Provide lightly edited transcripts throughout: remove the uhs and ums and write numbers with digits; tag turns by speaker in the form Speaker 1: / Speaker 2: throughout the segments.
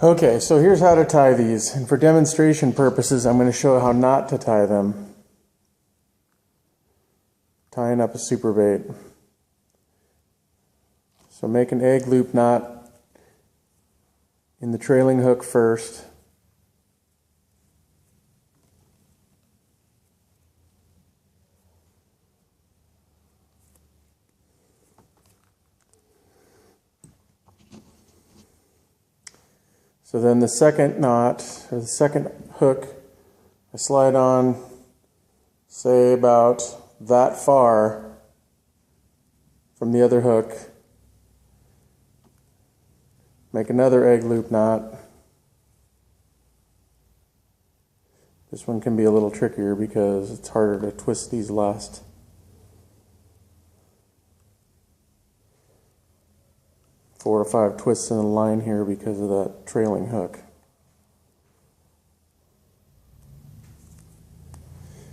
Speaker 1: Okay, so here's how to tie these, and for demonstration purposes I'm going to show how not to tie them. Tying up a superbait. So make an egg loop knot in the trailing hook first. So then the second knot, or the second hook, I slide on, say about that far from the other hook. Make another egg loop knot. This one can be a little trickier because it's harder to twist these last. Four or five twists in a line here because of that trailing hook.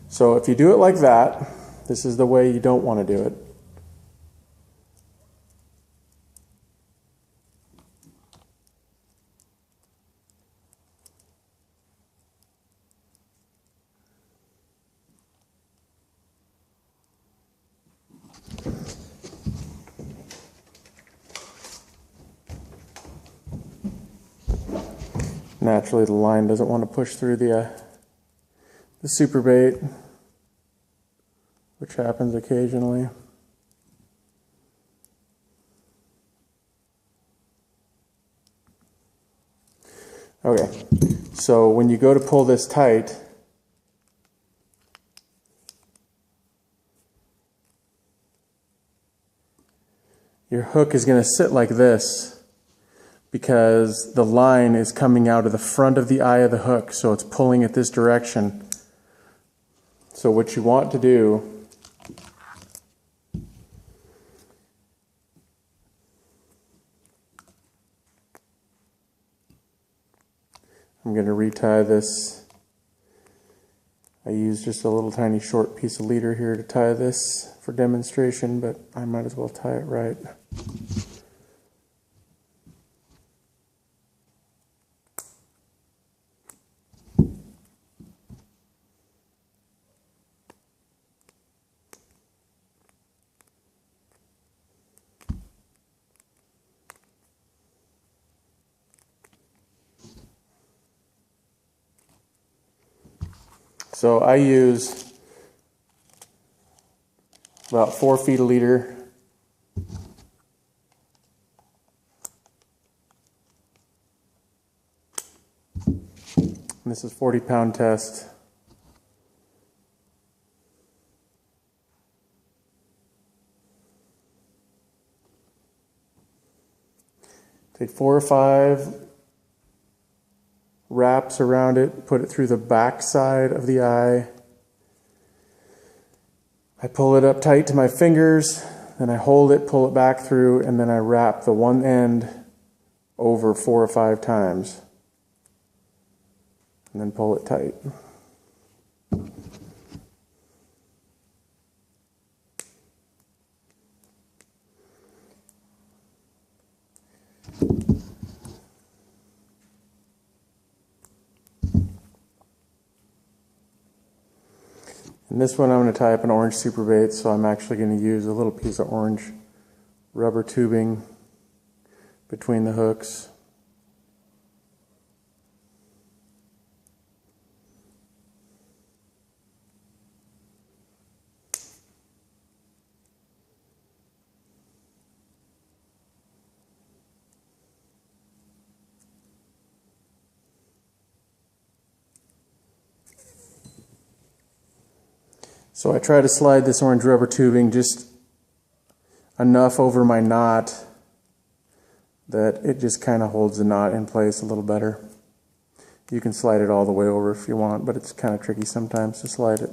Speaker 1: So if you do it like that, this is the way you don't want to do it. Naturally, the line doesn't want to push through the superbait, which happens occasionally. Okay, so when you go to pull this tight, your hook is going to sit like this, because the line is coming out of the front of the eye of the hook, so it's pulling it this direction. So what you want to do I'm going to retie this. I use just a little tiny short piece of leader here to tie this for demonstration, but I might as well tie it right. So I use about 4 feet of leader. And this is 40-pound test. Take 4 or 5 wraps around it, put it through the back side of the eye. I pull it up tight to my fingers, then I hold it, pull it back through, and then I wrap the one end over 4 or 5 times. And then pull it tight. And this one I'm going to tie up an orange superbait, so I'm actually going to use a little piece of orange rubber tubing between the hooks. So I try to slide this orange rubber tubing just enough over my knot that it just kind of holds the knot in place a little better. You can slide it all the way over if you want, but it's kind of tricky sometimes to slide it.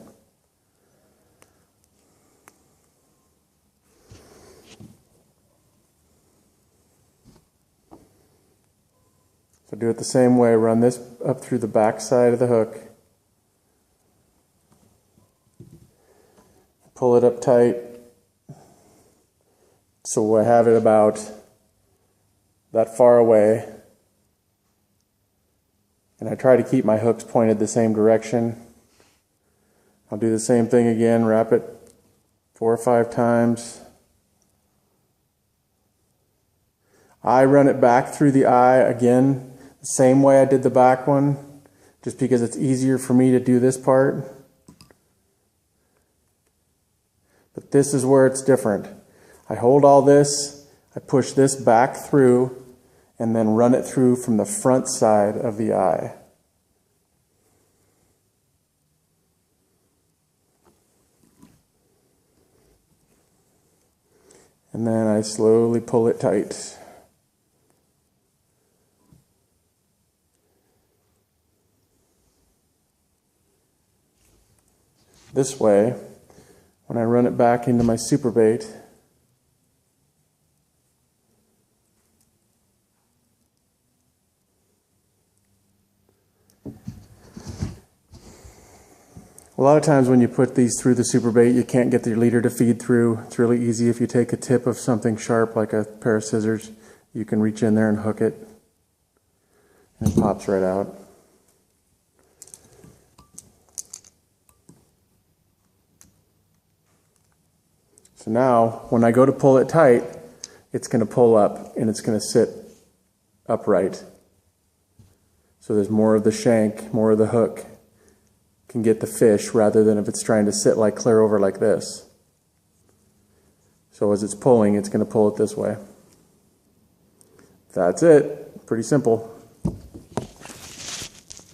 Speaker 1: So do it the same way. Run this up through the back side of the hook. Pull it up tight. So I have it about that far away. And I try to keep my hooks pointed the same direction. I'll do the same thing again, wrap it 4 or 5 times. I run it back through the eye again, the same way I did the back one, just because it's easier for me to do this part. But this is where it's different. I hold all this, I push this back through, and then run it through from the front side of the eye. And then I slowly pull it tight. This way, when I run it back into my Superbait, a lot of times when you put these through the Superbait, you can't get the leader to feed through. It's really easy if you take a tip of something sharp like a pair of scissors, you can reach in there and hook it, and it pops right out. So now, when I go to pull it tight, it's going to pull up and it's going to sit upright. So there's more of the shank, more of the hook can get the fish rather than if it's trying to sit like clear over like this. So as it's pulling, it's going to pull it this way. That's it. Pretty simple.